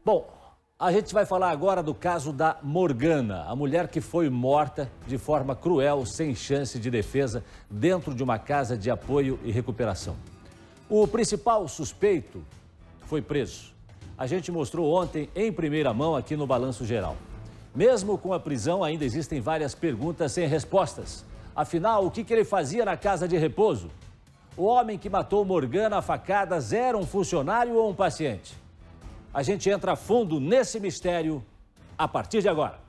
Bom, a gente vai falar agora do caso da Morgana, a mulher que foi morta de forma cruel, sem chance de defesa, dentro de uma casa de apoio e recuperação. O principal suspeito foi preso. A gente mostrou ontem em primeira mão aqui no Balanço Geral. Mesmo com a prisão, ainda existem várias perguntas sem respostas. Afinal, o que ele fazia na casa de repouso? O homem que matou Morgana a facadas era um funcionário ou um paciente? A gente entra a fundo nesse mistério a partir de agora.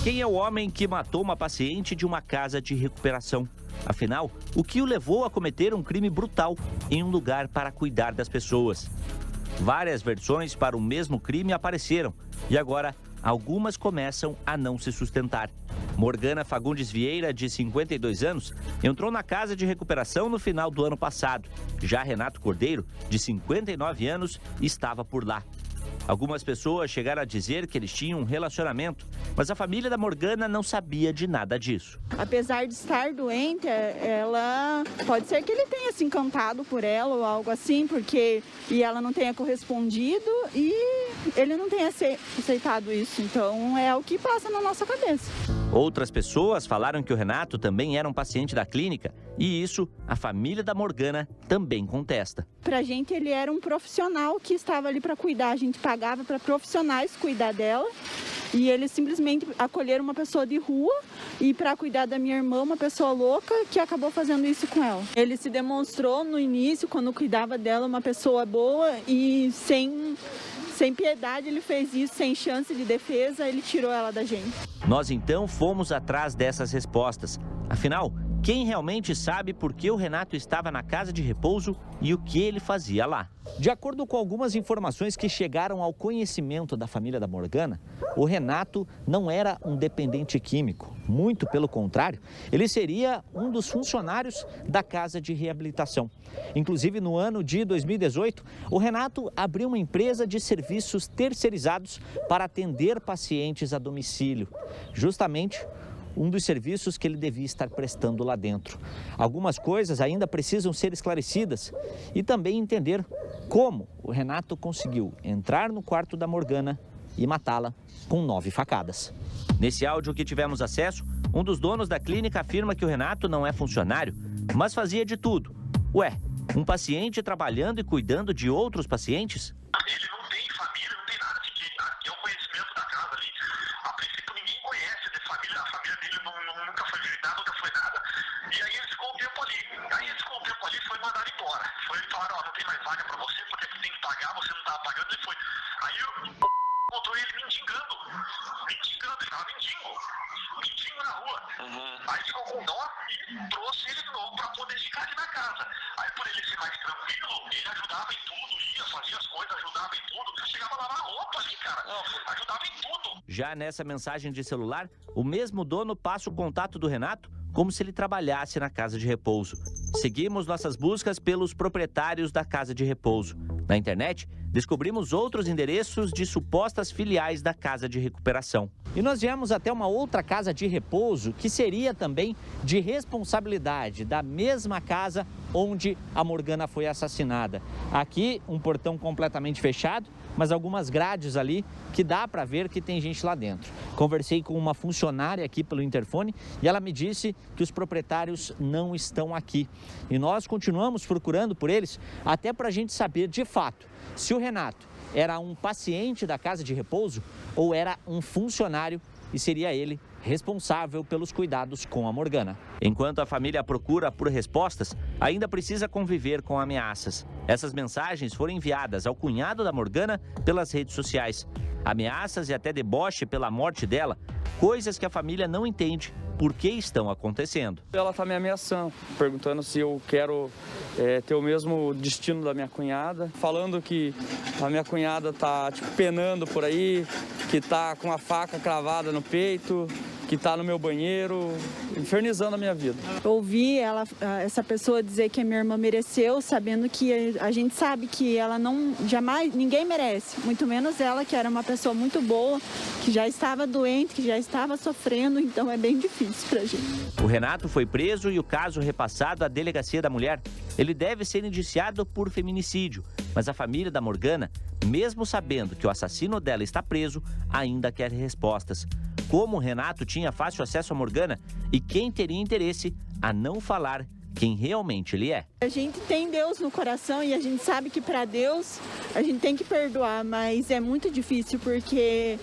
Quem é o homem que matou uma paciente de uma casa de recuperação? Afinal, o que o levou a cometer um crime brutal em um lugar para cuidar das pessoas? Várias versões para o mesmo crime apareceram e agora algumas começam a não se sustentar. Morgana Fagundes Vieira, de 52 anos, entrou na casa de recuperação no final do ano passado. Já Renato Cordeiro, de 59 anos, estava por lá. Algumas pessoas chegaram a dizer que eles tinham um relacionamento, mas a família da Morgana não sabia de nada disso. Apesar de estar doente, ela pode ser que ele tenha se encantado por ela ou algo assim, e ela não tenha correspondido e ele não tenha aceitado isso. Então é o que passa na nossa cabeça. Outras pessoas falaram que o Renato também era um paciente da clínica e isso a família da Morgana também contesta. Pra gente ele era um profissional que estava ali para cuidar, a gente pagava para profissionais cuidar dela e eles simplesmente acolheram uma pessoa de rua e para cuidar da minha irmã, uma pessoa louca que acabou fazendo isso com ela. Ele se demonstrou no início, quando cuidava dela, uma pessoa boa e sem piedade ele fez isso, sem chance de defesa, ele tirou ela da gente. Nós então fomos atrás dessas respostas. Afinal, quem realmente sabe por que o Renato estava na casa de repouso e o que ele fazia lá? De acordo com algumas informações que chegaram ao conhecimento da família da Morgana, o Renato não era um dependente químico. Muito pelo contrário, ele seria um dos funcionários da casa de reabilitação. Inclusive, no ano de 2018, o Renato abriu uma empresa de serviços terceirizados para atender pacientes a domicílio. Justamente um dos serviços que ele devia estar prestando lá dentro. Algumas coisas ainda precisam ser esclarecidas e também entender como o Renato conseguiu entrar no quarto da Morgana e matá-la com 9 facadas. Nesse áudio que tivemos acesso, um dos donos da clínica afirma que o Renato não é funcionário, mas fazia de tudo. Ué, um paciente trabalhando e cuidando de outros pacientes? Ele não tem família, não tem nada de que é o conhecimento da casa ali. A princípio ninguém conhece de família, a família dele nunca foi visitar, nunca foi nada. E aí eles ficou um tempo ali. Aí eles ficou um tempo ali e foi mandado embora. Ele falaram, ó, não tem mais vaga pra você, porque você tem que pagar, você não tava pagando, ele foi. Aí o encontrou ele mendigando, ele tava mendigo na rua. Aí ficou com dó e trouxe ele de novo pra poder ficar aqui na casa. Aí por ele ser mais tranquilo, ele ajudava em tudo, ia, fazia as coisas, ajudava em tudo. Chegava a lavar roupa ali, cara, ajudava em tudo. Já nessa mensagem de celular, o mesmo dono passa o contato do Renato como se ele trabalhasse na casa de repouso. Seguimos nossas buscas pelos proprietários da casa de repouso. Na internet, descobrimos outros endereços de supostas filiais da casa de recuperação. E nós viemos até uma outra casa de repouso que seria também de responsabilidade da mesma casa onde a Morgana foi assassinada. Aqui, um portão completamente fechado, mas algumas grades ali que dá para ver que tem gente lá dentro. Conversei com uma funcionária aqui pelo interfone e ela me disse que os proprietários não estão aqui. E nós continuamos procurando por eles até para a gente saber de fato se o Renato era um paciente da casa de repouso ou era um funcionário e seria ele responsável pelos cuidados com a Morgana. Enquanto a família procura por respostas, ainda precisa conviver com ameaças. Essas mensagens foram enviadas ao cunhado da Morgana pelas redes sociais. Ameaças e até deboche pela morte dela, coisas que a família não entende por que estão acontecendo. Ela está me ameaçando, perguntando se eu quero ter o mesmo destino da minha cunhada, falando que a minha cunhada está penando por aí, que está com a faca cravada no peito que está no meu banheiro, infernizando a minha vida. Eu ouvi essa pessoa dizer que a minha irmã mereceu, sabendo que a gente sabe que ela não, jamais, ninguém merece, muito menos ela, que era uma pessoa muito boa, que já estava doente, que já estava sofrendo, então é bem difícil pra gente. O Renato foi preso e o caso repassado à Delegacia da Mulher. Ele deve ser indiciado por feminicídio, mas a família da Morgana, mesmo sabendo que o assassino dela está preso, ainda quer respostas. Como o Renato tinha fácil acesso a Morgana e quem teria interesse a não falar quem realmente ele é. A gente tem Deus no coração e a gente sabe que para Deus a gente tem que perdoar, mas é muito difícil porque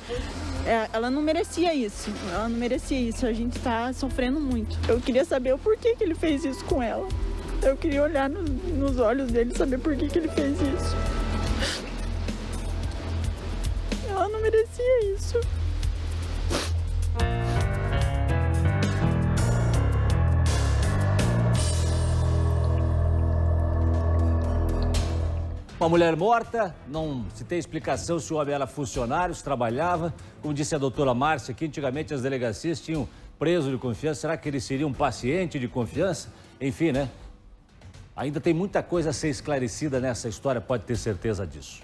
ela não merecia isso. Ela não merecia isso. A gente está sofrendo muito. Eu queria saber o porquê que ele fez isso com ela. Eu queria olhar nos olhos dele e saber por que ele fez isso. Ela não merecia isso. Uma mulher morta, não se tem explicação se o homem era funcionário, se trabalhava. Como disse a doutora Márcia, que antigamente as delegacias tinham preso de confiança. Será que ele seria um paciente de confiança? Enfim, né? Ainda tem muita coisa a ser esclarecida nessa história, pode ter certeza disso.